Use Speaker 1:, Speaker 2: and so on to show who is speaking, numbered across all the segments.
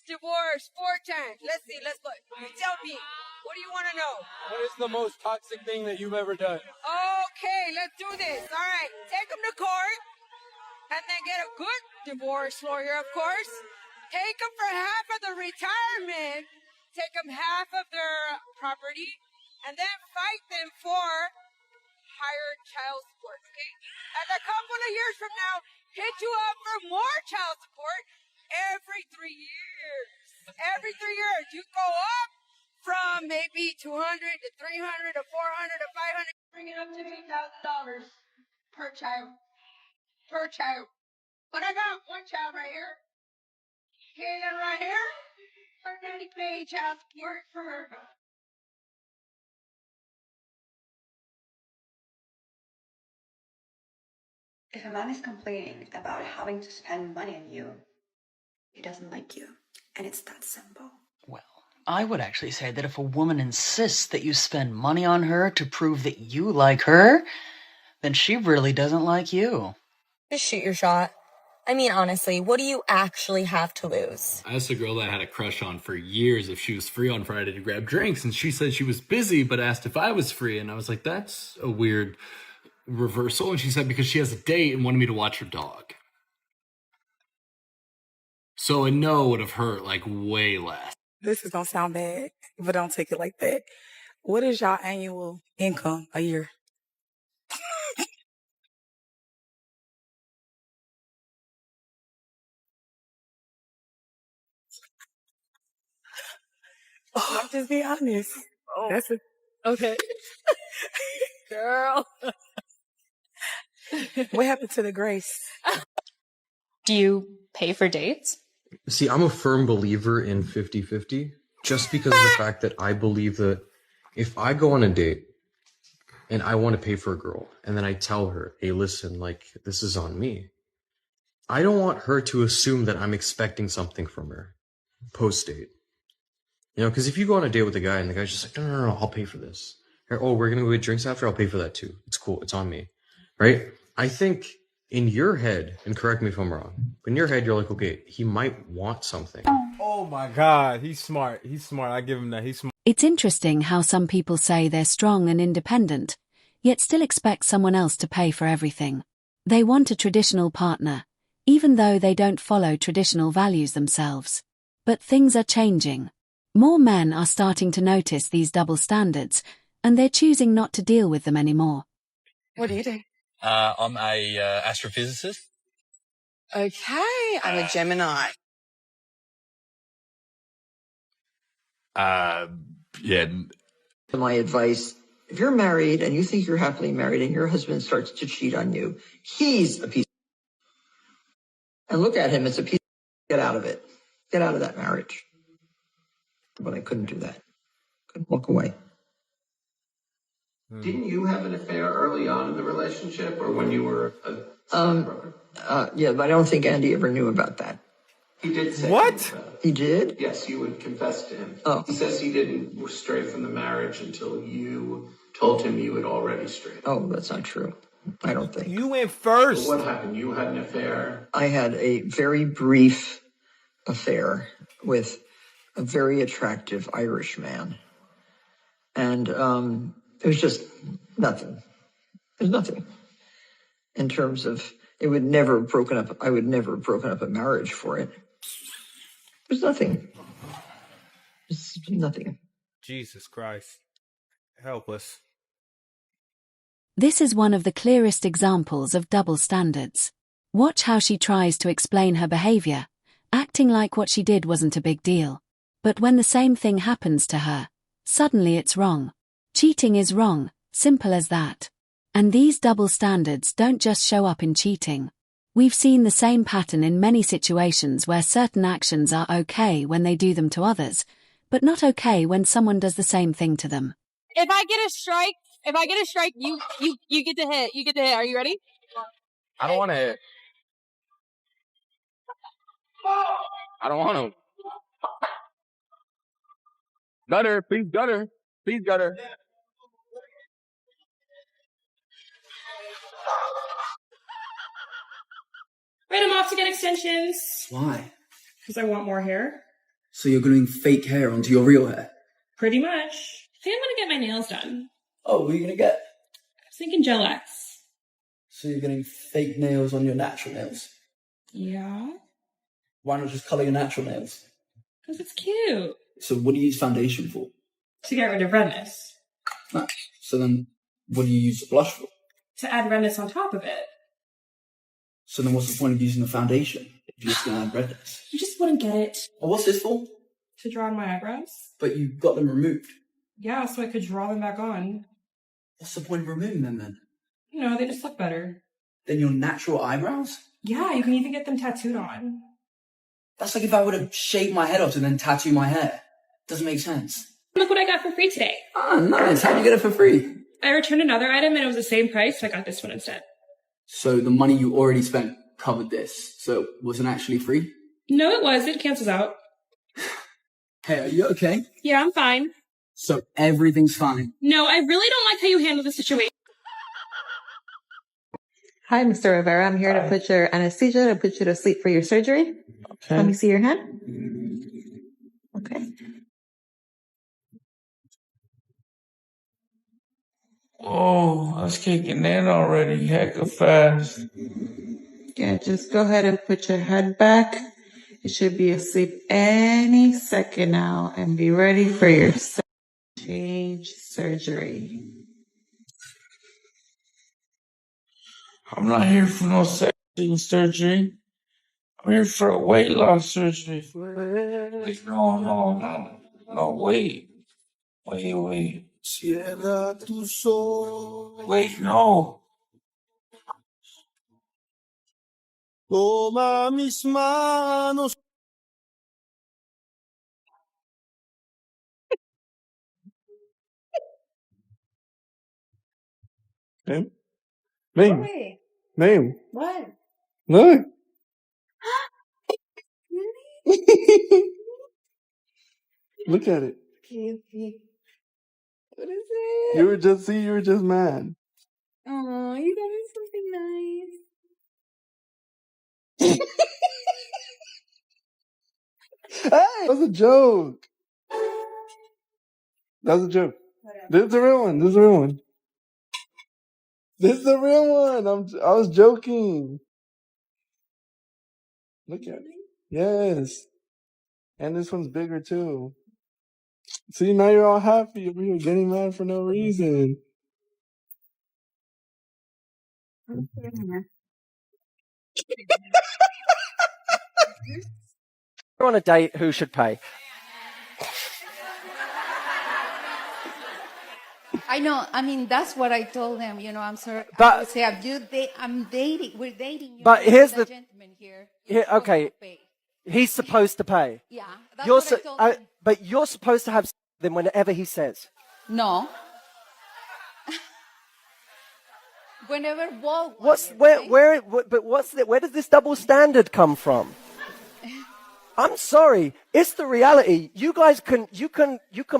Speaker 1: divorce, 4 times. Let's see, let's look. Tell me, what do you want to know?
Speaker 2: What is the most toxic thing that you've ever done?
Speaker 1: Okay, let's do this. All right, take them to court and then get a good divorce lawyer, of course. Take them for half of the retirement. Take them half of their property and then fight them for higher child support, okay? And a couple of years from now, hit you up for more child support every 3 years. Every 3 years, you go up from maybe 200 to 300 to 400 to 500, bring it up to $8,000 per child. Per child. But I got one child right here. Okay, then right here, we're going to pay child support for her.
Speaker 3: If a man is complaining about having to spend money on you, he doesn't like you. And it's that simple.
Speaker 4: Well, I would actually say that if a woman insists that you spend money on her to prove that you like her, then she really doesn't like you.
Speaker 5: Just shoot your shot. I mean, honestly, what do you actually have to lose?
Speaker 6: I asked a girl that I had a crush on for years if she was free on Friday to grab drinks, and she said she was busy, but asked if I was free, and I was like, that's a weird reversal. And she said because she has a date and wanted me to watch her dog. So a no would have hurt like way less.
Speaker 7: This is gonna sound bad, but don't take it like that. What is y'all annual income a year? I'm just being honest. That's it. Okay. Girl. What happened to the grace?
Speaker 8: Do you pay for dates?
Speaker 9: See, I'm a firm believer in 50-50 just because of the fact that I believe that if I go on a date and I want to pay for a girl and then I tell her, hey, listen, like, this is on me. I don't want her to assume that I'm expecting something from her post-date. You know, because if you go on a date with a guy and the guy's just like, no, I'll pay for this. Or, oh, we're going to go get drinks after, I'll pay for that too. It's cool. It's on me. Right? I think in your head, and correct me if I'm wrong, in your head, you're like, okay, he might want something.
Speaker 2: Oh my God, he's smart. He's smart. I give him that. He's smart.
Speaker 10: It's interesting how some people say they're strong and independent, yet still expect someone else to pay for everything. They want a traditional partner, even though they don't follow traditional values themselves. But things are changing. More men are starting to notice these double standards, and they're choosing not to deal with them anymore.
Speaker 7: What do you do?
Speaker 11: I'm a astrophysicist.
Speaker 7: Okay, I'm a Gemini.
Speaker 11: Yeah.
Speaker 12: My advice, if you're married and you think you're happily married and your husband starts to cheat on you, he's a piece. And look at him, it's a piece. Get out of it. Get out of that marriage. But I couldn't do that. Couldn't walk away.
Speaker 13: Didn't you have an affair early on in the relationship or when you were a stockbroker?
Speaker 12: Yeah, but I don't think Andy ever knew about that.
Speaker 13: He did say
Speaker 2: What?
Speaker 13: something about it.
Speaker 12: He did?
Speaker 13: Yes, you would confess to him.
Speaker 12: Oh.
Speaker 13: He says he didn't stray from the marriage until you told him you had already strayed.
Speaker 12: Oh, that's not true. I don't think.
Speaker 2: You went first.
Speaker 13: What happened? You had an affair?
Speaker 12: I had a very brief affair with a very attractive Irish man. And it was just nothing. There's nothing. In terms of, it would never have broken up, I would never have broken up a marriage for it. There's nothing. There's nothing.
Speaker 2: Jesus Christ. Helpless.
Speaker 10: This is one of the clearest examples of double standards. Watch how she tries to explain her behavior, acting like what she did wasn't a big deal. But when the same thing happens to her, suddenly it's wrong. Cheating is wrong, simple as that. And these double standards don't just show up in cheating. We've seen the same pattern in many situations where certain actions are okay when they do them to others, but not okay when someone does the same thing to them.
Speaker 5: If I get a strike, you get to hit. You get to hit. Are you ready?
Speaker 2: I don't want to hit. I don't want to. Gutter, please gutter. Please gutter.
Speaker 8: Ran him off to get extensions.
Speaker 4: Why?
Speaker 8: Because I want more hair.
Speaker 14: So you're gluing fake hair onto your real hair?
Speaker 15: Pretty much. I think I'm gonna get my nails done.
Speaker 14: Oh, what are you gonna get?
Speaker 15: I was thinking Gel X.
Speaker 14: So you're getting fake nails on your natural nails?
Speaker 15: Yeah?
Speaker 14: Why not just colour your natural nails?
Speaker 15: Because it's cute.
Speaker 14: So what do you use foundation for?
Speaker 15: To get rid of redness.
Speaker 14: Nice. So then what do you use the blush for?
Speaker 15: To add redness on top of it.
Speaker 14: So then what's the point of using the foundation if you're just gonna add redness?
Speaker 15: You just wouldn't get it.
Speaker 14: Oh, what's this for?
Speaker 15: To draw on my eyebrows?
Speaker 14: But you got them removed.
Speaker 15: Yeah, so I could draw them back on.
Speaker 14: What's the point of removing them then?
Speaker 15: You know, they just look better.
Speaker 14: Then your natural eyebrows?
Speaker 15: Yeah, you can even get them tattooed on.
Speaker 14: That's like if I were to shave my head off and then tattoo my hair. Doesn't make sense.
Speaker 15: Look what I got for free today.
Speaker 14: Ah, nice. How'd you get it for free?
Speaker 15: I returned another item and it was the same price, so I got this one instead.
Speaker 14: So the money you already spent covered this. So it wasn't actually free?
Speaker 15: No, it was. It cancels out.
Speaker 14: Hey, are you okay?
Speaker 15: Yeah, I'm fine.
Speaker 14: So everything's fine.
Speaker 15: No, I really don't like how you handle the situation.
Speaker 16: Hi, Mr. Rivera. I'm here to put your anesthesia to put you to sleep for your surgery.
Speaker 17: Okay.
Speaker 16: Let me see your hand. Okay.
Speaker 17: Oh, I was kicking in already, hecka fast.
Speaker 16: Yeah, just go ahead and put your head back. You should be asleep any second now and be ready for your change surgery.
Speaker 17: I'm not here for no sexy surgery. I'm here for a weight loss surgery. Wait, no, wait.
Speaker 18: Cierra tus ojos.
Speaker 17: Wait, no.
Speaker 18: Toma mis manos.
Speaker 17: Name? Name?
Speaker 5: Wait.
Speaker 17: Name?
Speaker 5: What?
Speaker 17: Look. Look at it.
Speaker 5: Cutie. What is it?
Speaker 17: You were just mad.
Speaker 5: Oh, you got me something nice.
Speaker 17: Hey, that was a joke. That was a joke. This is the real one. This is the real one. This is the real one. I was joking. Look at it. Yes. And this one's bigger too. See, now you're all happy. You're getting mad for no reason.
Speaker 19: You're on a date, who should pay?
Speaker 20: I know. I mean, that's what I told them. You know, I'm sorry.
Speaker 19: But-
Speaker 20: I would say, I'm dating. We're dating.
Speaker 19: But here's the
Speaker 20: gentleman here.
Speaker 19: okay. He's supposed to pay.
Speaker 20: Yeah, that's
Speaker 19: You're
Speaker 20: what I told him.
Speaker 19: but you're supposed to have sex with him whenever he says.
Speaker 20: No. Whenever Walt.
Speaker 19: Where does this double standard come from? I'm sorry, it's the reality. You guys can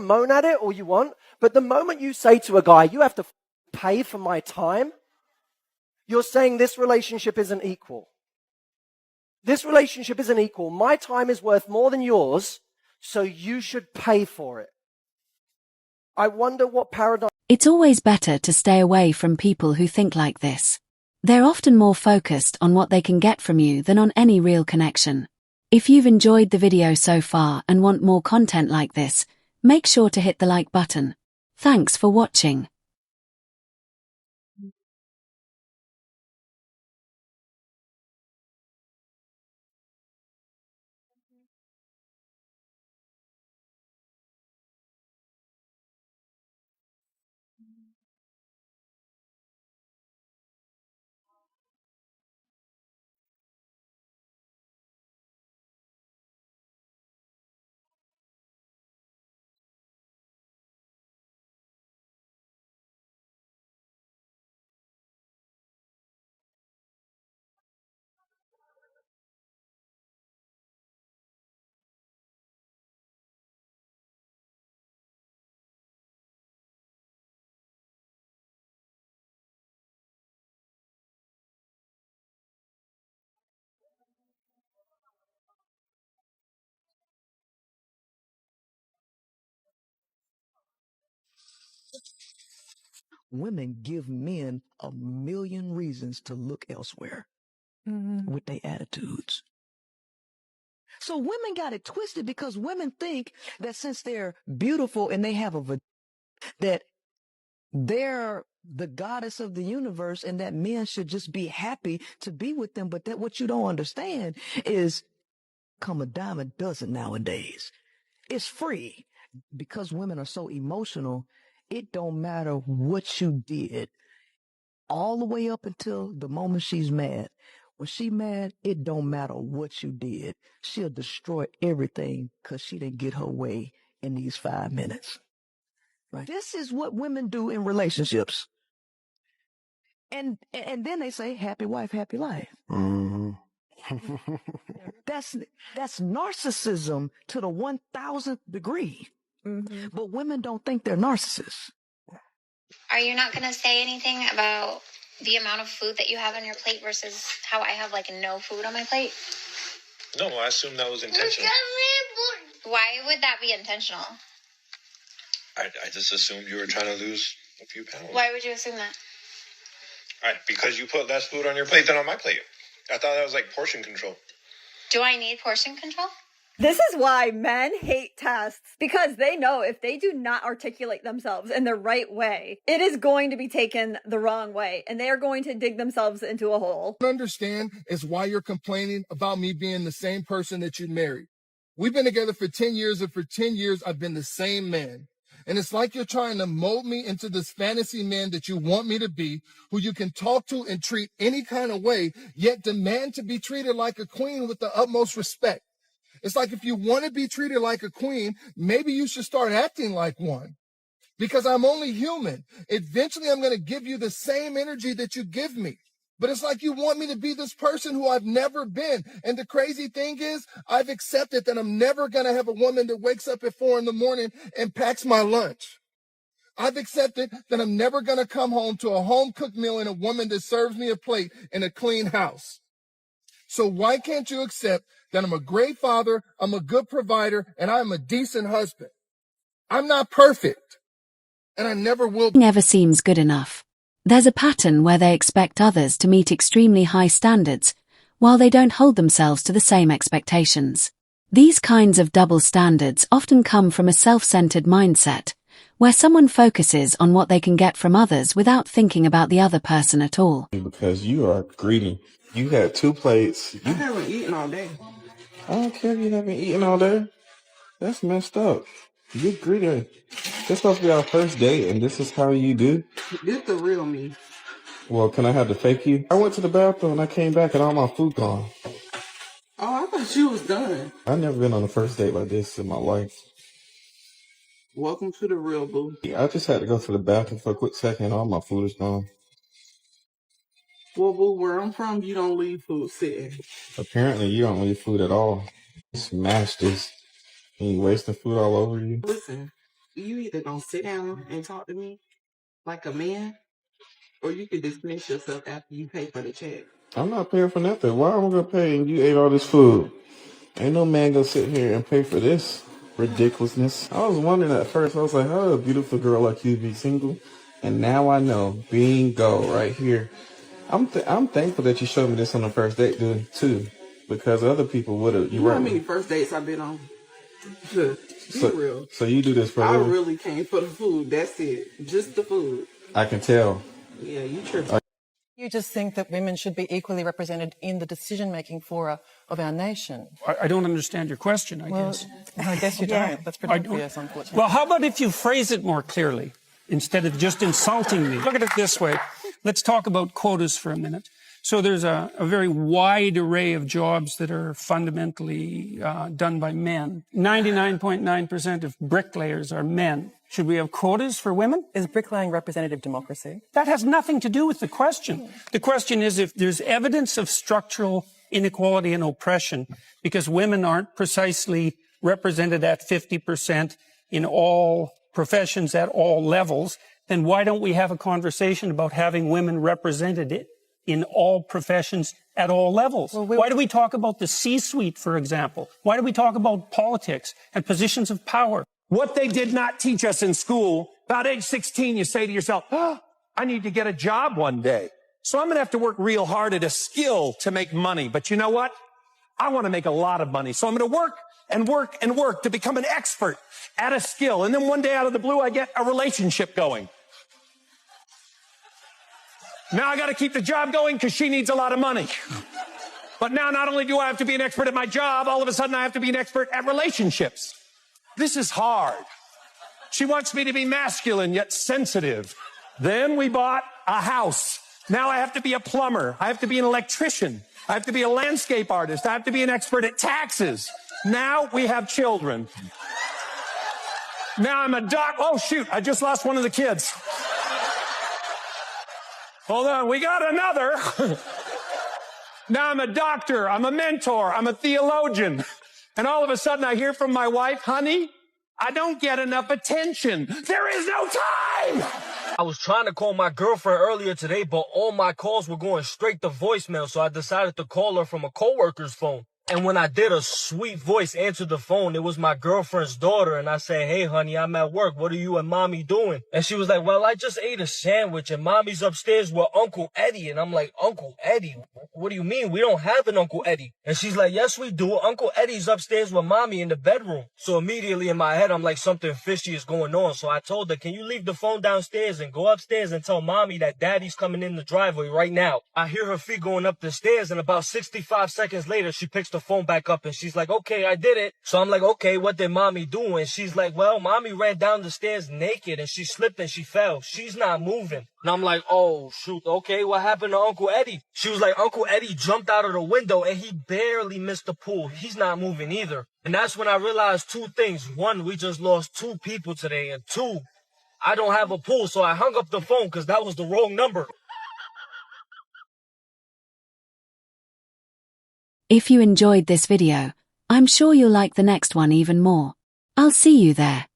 Speaker 19: moan at it all you want, but the moment you say to a guy, you have to pay for my time, you're saying this relationship isn't equal. This relationship isn't equal. My time is worth more than yours, so you should pay for it. I wonder what paradigm.
Speaker 10: It's always better to stay away from people who think like this. They're often more focused on what they can get from you than on any real connection. If you've enjoyed the video so far and want more content like this, make sure to hit the like button. Thanks for watching.
Speaker 21: women give men a million reasons to look elsewhere with their attitudes. So women got it twisted because women think that since they're beautiful and they have that they're the goddess of the universe and that men should just be happy to be with them. But that what you don't understand is come a dime a dozen nowadays. It's free because women are so emotional. It don't matter what you did all the way up until the moment she's mad. When she mad, it don't matter what you did. She'll destroy everything because she didn't get her way in these 5 minutes. Right? This is what women do in relationships. And then they say, happy wife, happy life.
Speaker 18: Mm-hmm.
Speaker 21: That's narcissism to the 1000th degree. Mm-hmm. But women don't think they're narcissists.
Speaker 22: Are you not going to say anything about the amount of food that you have on your plate versus how I have like no food on my plate?
Speaker 23: No, I assume that was intentional.
Speaker 22: Why would that be intentional?
Speaker 23: I just assumed you were trying to lose a few pounds.
Speaker 22: Why would you assume that?
Speaker 23: Because you put less food on your plate than on my plate. I thought that was like portion control.
Speaker 22: Do I need portion control?
Speaker 24: This is why men hate tests, because they know if they do not articulate themselves in the right way, it is going to be taken the wrong way, and they are going to dig themselves into a hole.
Speaker 18: What I understand is why you're complaining about me being the same person that you married. We've been together for 10 years, and for 10 years, I've been the same man. And it's like you're trying to mold me into this fantasy man that you want me to be, who you can talk to and treat any kind of way, yet demand to be treated like a queen with the utmost respect. It's like if you want to be treated like a queen, maybe you should start acting like one. Because I'm only human. Eventually, I'm going to give you the same energy that you give me. But it's like you want me to be this person who I've never been. And the crazy thing is, I've accepted that I'm never going to have a woman that wakes up at 4 a.m. and packs my lunch. I've accepted that I'm never going to come home to a home-cooked meal and a woman that serves me a plate in a clean house. So why can't you accept that I'm a great father, I'm a good provider, and I'm a decent husband? I'm not perfect, and I never will be.
Speaker 10: Never seems good enough. There's a pattern where they expect others to meet extremely high standards, while they don't hold themselves to the same expectations. These kinds of double standards often come from a self-centered mindset, where someone focuses on what they can get from others without thinking about the other person at all.
Speaker 25: Because you are greedy. You had 2 plates.
Speaker 16: I haven't eaten all day.
Speaker 25: I don't care if you haven't eaten all day. That's messed up. You're greedy. This supposed to be our first date, and this is how you do?
Speaker 16: This the real me.
Speaker 25: Well, can I have the fake you? I went to the bathroom, and I came back, and all my food gone.
Speaker 16: Oh, I thought you was done.
Speaker 25: I've never been on a first date like this in my life.
Speaker 16: Welcome to the real boo.
Speaker 25: I just had to go to the bathroom for a quick second, and all my food is gone.
Speaker 16: Well, boo, where I'm from, you don't leave food sitting.
Speaker 25: Apparently, you don't leave food at all. Smash this. And you wasting food all over you.
Speaker 16: Listen, you either gonna sit down and talk to me like a man, or you can dismiss yourself after you pay for the check.
Speaker 25: I'm not paying for nothing. Why am I gonna pay and you ate all this food? Ain't no man gonna sit here and pay for this ridiculousness. I was wondering at first, I was like, how would a beautiful girl like you be single? And now I know. Bingo, right here. I'm thankful that you showed me this on the first date, dude, too. Because other people would have.
Speaker 16: You know how many first dates I've been on? Be real.
Speaker 25: So you do this for a
Speaker 16: I
Speaker 25: living?
Speaker 16: really came for the food. That's it. Just the food.
Speaker 25: I can tell.
Speaker 16: Yeah, you tripping.
Speaker 26: You just think that women should be equally represented in the decision-making fora of our nation.
Speaker 27: I don't understand your question, I guess.
Speaker 26: I guess you don't. That's pretty obvious, unfortunately.
Speaker 27: Well, how about if you phrase it more clearly instead of just insulting me? Look at it this way. Let's talk about quotas for a minute. So there's a very wide array of jobs that are fundamentally done by men. 99.9% of bricklayers are men. Should we have quotas for women?
Speaker 26: Is bricklaying representative democracy?
Speaker 27: That has nothing to do with the question. The question is if there's evidence of structural inequality and oppression because women aren't precisely represented at 50% in all professions at all levels, then why don't we have a conversation about having women represented in all professions at all levels? Why do we talk about the C-suite, for example? Why do we talk about politics and positions of power?
Speaker 28: What they did not teach us in school, about age 16, you say to yourself, oh,
Speaker 1: I need to get a job one day. So I'm going to have to work real hard at a skill to make money. But you know what? I want to make a lot of money. So I'm going to work and work and work to become an expert at a skill. And then one day out of the blue, I get a relationship going. Now I got to keep the job going because she needs a lot of money. But now not only do I have to be an expert at my job, all of a sudden I have to be an expert at relationships. This is hard. She wants me to be masculine yet sensitive. Then we bought a house. Now I have to be a plumber. I have to be an electrician. I have to be a landscape artist. I have to be an expert at taxes. Now we have children. Now I'm a doc. Oh, shoot. I just lost one of the kids. Hold on. We got another. Now I'm a doctor. I'm a mentor. I'm a theologian. And all of a sudden I hear from my wife, honey, I don't get enough attention. There is no time.
Speaker 3: I was trying to call my girlfriend earlier today, but all my calls were going straight to voicemail, so I decided to call her from a coworker's phone. And when I did, a sweet voice answered the phone. It was my girlfriend's daughter, and I said, hey, honey, I'm at work. What are you and mommy doing? And she was like, well, I just ate a sandwich, and mommy's upstairs with Uncle Eddie. And I'm like, Uncle Eddie? What do you mean? We don't have an Uncle Eddie. And she's like, yes, we do. Uncle Eddie's upstairs with mommy in the bedroom. So immediately in my head, I'm like, something fishy is going on. So I told her, can you leave the phone downstairs and go upstairs and tell mommy that daddy's coming in the driveway right now? I hear her feet going up the stairs, and about 65 seconds later, she picks the phone back up and she's like, okay, I did it. So I'm like, okay, what did mommy do? And she's like, well, mommy ran down the stairs naked and she slipped and she fell. She's not moving. And I'm like, oh, shoot. Okay, what happened to Uncle Eddie? She was like, Uncle Eddie jumped out of the window and he barely missed the pool. He's not moving either. And that's when I realized two things. One, we just lost two people today. And two, I don't have a pool. So I hung up the phone because that was the wrong number.
Speaker 10: If you enjoyed this video, I'm sure you'll like the next one even more. I'll see you there.